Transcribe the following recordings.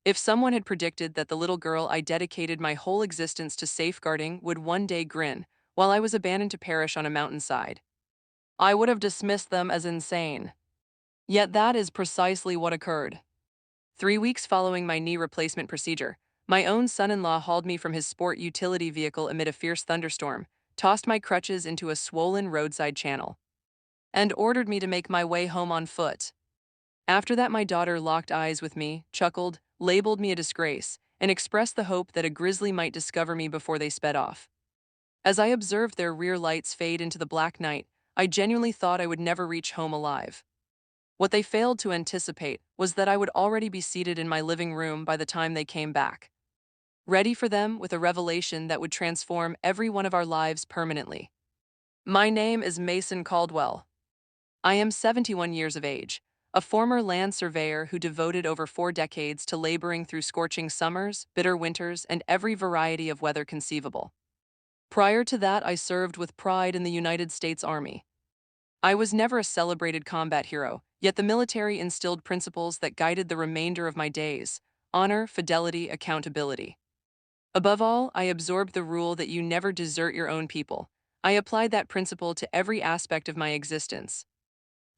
If someone had predicted that the little girl I dedicated my whole existence to safeguarding would one day grin while I was abandoned to perish on a mountainside, I would have dismissed them as insane. Yet that is precisely what occurred. 3 weeks following my knee replacement procedure, my own son-in-law hauled me from his sport utility vehicle amid a fierce thunderstorm, tossed my crutches into a swollen roadside channel, and ordered me to make my way home on foot. After that, my daughter locked eyes with me, chuckled, labeled me a disgrace, and expressed the hope that a grizzly might discover me before they sped off. As I observed their rear lights fade into the black night, I genuinely thought I would never reach home alive. What they failed to anticipate was that I would already be seated in my living room by the time they came back, ready for them with a revelation that would transform every one of our lives permanently. My name is Mason Caldwell. I am 71 years of age, a former land surveyor who devoted over 4 decades to laboring through scorching summers, bitter winters, and every variety of weather conceivable. Prior to that, I served with pride in the United States Army. I was never a celebrated combat hero, yet the military instilled principles that guided the remainder of my days: honor, fidelity, accountability. Above all, I absorbed the rule that you never desert your own people. I applied that principle to every aspect of my existence.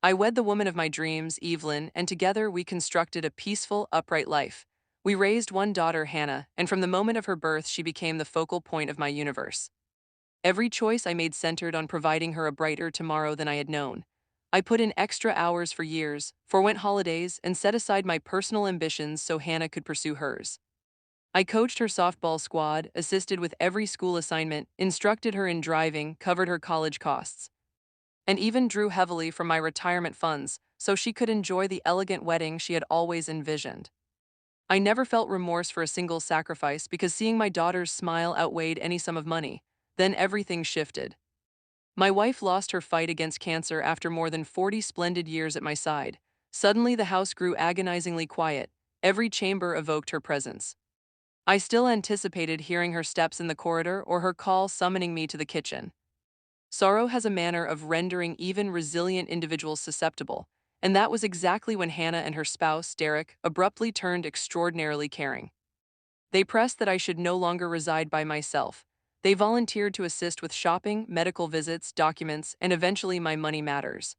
I wed the woman of my dreams, Evelyn, and together we constructed a peaceful, upright life. We raised one daughter, Hannah, and from the moment of her birth, she became the focal point of my universe. Every choice I made centered on providing her a brighter tomorrow than I had known. I put in extra hours for years, forwent holidays, and set aside my personal ambitions so Hannah could pursue hers. I coached her softball squad, assisted with every school assignment, instructed her in driving, covered her college costs, and even drew heavily from my retirement funds so she could enjoy the elegant wedding she had always envisioned. I never felt remorse for a single sacrifice because seeing my daughter's smile outweighed any sum of money. Then everything shifted. My wife lost her fight against cancer after more than 40 splendid years at my side. Suddenly the house grew agonizingly quiet. Every chamber evoked her presence. I still anticipated hearing her steps in the corridor or her call summoning me to the kitchen. Sorrow has a manner of rendering even resilient individuals susceptible, and that was exactly when Hannah and her spouse, Derek, abruptly turned extraordinarily caring. They pressed that I should no longer reside by myself. They volunteered to assist with shopping, medical visits, documents, and eventually my money matters.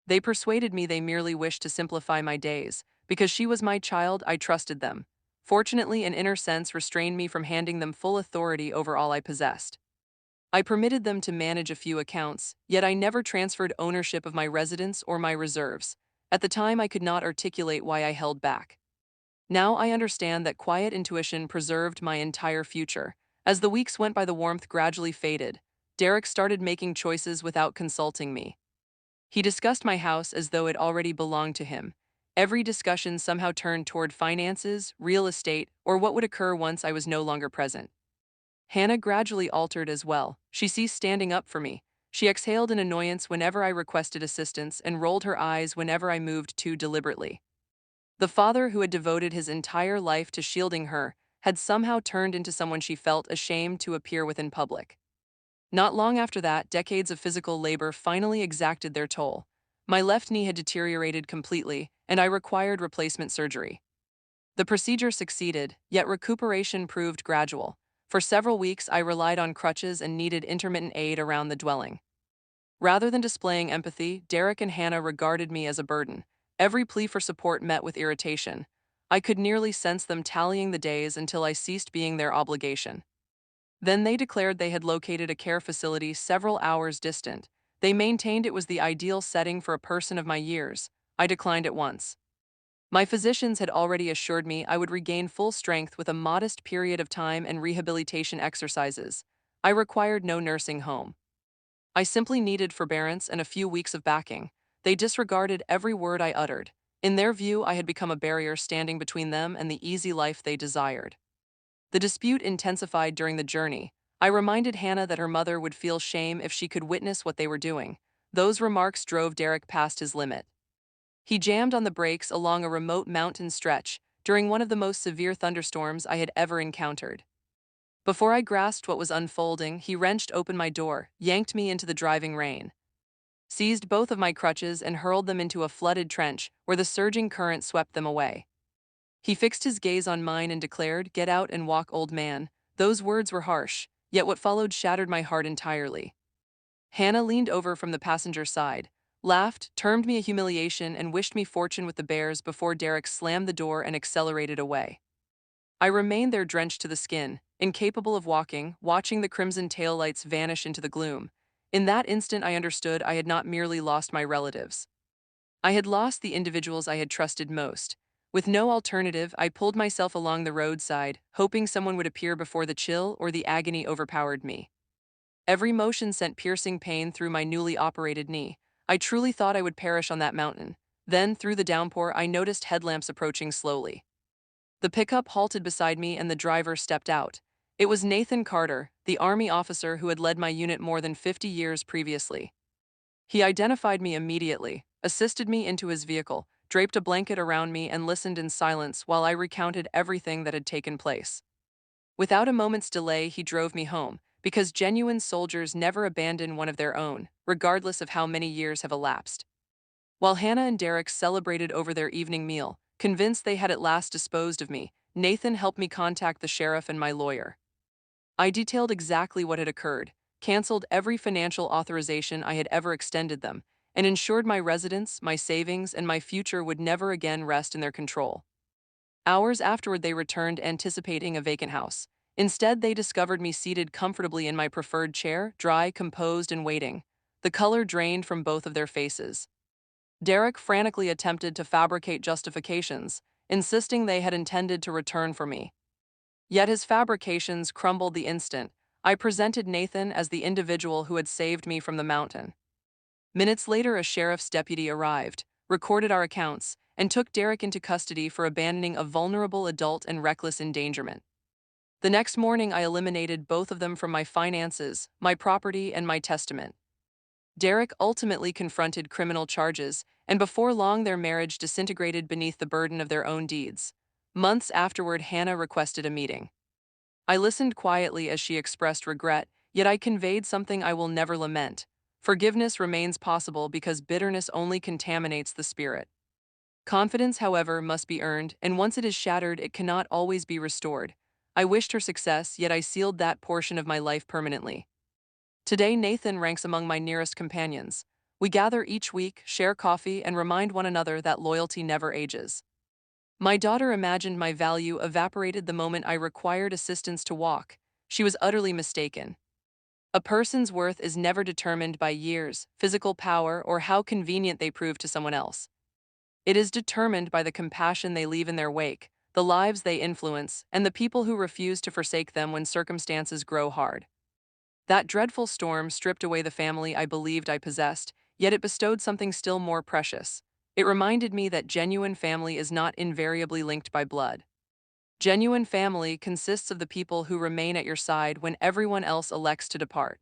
They persuaded me they merely wished to simplify my days. Because she was my child, I trusted them. Fortunately, an inner sense restrained me from handing them full authority over all I possessed. I permitted them to manage a few accounts, yet I never transferred ownership of my residence or my reserves. At the time, I could not articulate why I held back. Now I understand that quiet intuition preserved my entire future. As the weeks went by, the warmth gradually faded. Derek started making choices without consulting me. He discussed my house as though it already belonged to him. Every discussion somehow turned toward finances, real estate, or what would occur once I was no longer present. Hannah gradually altered as well. She ceased standing up for me. She exhaled in annoyance whenever I requested assistance and rolled her eyes whenever I moved too deliberately. The father who had devoted his entire life to shielding her had somehow turned into someone she felt ashamed to appear with in public. Not long after that, decades of physical labor finally exacted their toll. My left knee had deteriorated completely, and I required replacement surgery. The procedure succeeded, yet recuperation proved gradual. For several weeks, I relied on crutches and needed intermittent aid around the dwelling. Rather than displaying empathy, Derek and Hannah regarded me as a burden. Every plea for support met with irritation. I could nearly sense them tallying the days until I ceased being their obligation. Then they declared they had located a care facility several hours distant. They maintained it was the ideal setting for a person of my years. I declined at once. My physicians had already assured me I would regain full strength with a modest period of time and rehabilitation exercises. I required no nursing home. I simply needed forbearance and a few weeks of backing. They disregarded every word I uttered. In their view, I had become a barrier standing between them and the easy life they desired. The dispute intensified during the journey. I reminded Hannah that her mother would feel shame if she could witness what they were doing. Those remarks drove Derek past his limit. He jammed on the brakes along a remote mountain stretch during one of the most severe thunderstorms I had ever encountered. Before I grasped what was unfolding, he wrenched open my door, yanked me into the driving rain, seized both of my crutches, and hurled them into a flooded trench where the surging current swept them away. He fixed his gaze on mine and declared, "Get out and walk, old man." Those words were harsh, yet what followed shattered my heart entirely. Hannah leaned over from the passenger side, laughed, termed me a humiliation, and wished me fortune with the bears before Derek slammed the door and accelerated away. I remained there drenched to the skin, incapable of walking, watching the crimson taillights vanish into the gloom. In that instant I understood I had not merely lost my relatives. I had lost the individuals I had trusted most. With no alternative, I pulled myself along the roadside, hoping someone would appear before the chill or the agony overpowered me. Every motion sent piercing pain through my newly operated knee. I truly thought I would perish on that mountain. Then, through the downpour, I noticed headlamps approaching slowly. The pickup halted beside me and the driver stepped out. It was Nathan Carter, the Army officer who had led my unit more than 50 years previously. He identified me immediately, assisted me into his vehicle, draped a blanket around me, and listened in silence while I recounted everything that had taken place. Without a moment's delay, he drove me home, because genuine soldiers never abandon one of their own, regardless of how many years have elapsed. While Hannah and Derek celebrated over their evening meal, convinced they had at last disposed of me, Nathan helped me contact the sheriff and my lawyer. I detailed exactly what had occurred, canceled every financial authorization I had ever extended them, and ensured my residence, my savings, and my future would never again rest in their control. Hours afterward, they returned, anticipating a vacant house. Instead, they discovered me seated comfortably in my preferred chair, dry, composed, and waiting. The color drained from both of their faces. Derek frantically attempted to fabricate justifications, insisting they had intended to return for me. Yet his fabrications crumbled the instant I presented Nathan as the individual who had saved me from the mountain. Minutes later, a sheriff's deputy arrived, recorded our accounts, and took Derek into custody for abandoning a vulnerable adult and reckless endangerment. The next morning, I eliminated both of them from my finances, my property, and my testament. Derek ultimately confronted criminal charges, and before long their marriage disintegrated beneath the burden of their own deeds. Months afterward, Hannah requested a meeting. I listened quietly as she expressed regret, yet I conveyed something I will never lament. Forgiveness remains possible because bitterness only contaminates the spirit. Confidence, however, must be earned, and once it is shattered, it cannot always be restored. I wished her success, yet I sealed that portion of my life permanently. Today, Nathan ranks among my nearest companions. We gather each week, share coffee, and remind one another that loyalty never ages. My daughter imagined my value evaporated the moment I required assistance to walk. She was utterly mistaken. A person's worth is never determined by years, physical power, or how convenient they prove to someone else. It is determined by the compassion they leave in their wake, the lives they influence, and the people who refuse to forsake them when circumstances grow hard. That dreadful storm stripped away the family I believed I possessed, yet it bestowed something still more precious. It reminded me that genuine family is not invariably linked by blood. Genuine family consists of the people who remain at your side when everyone else elects to depart.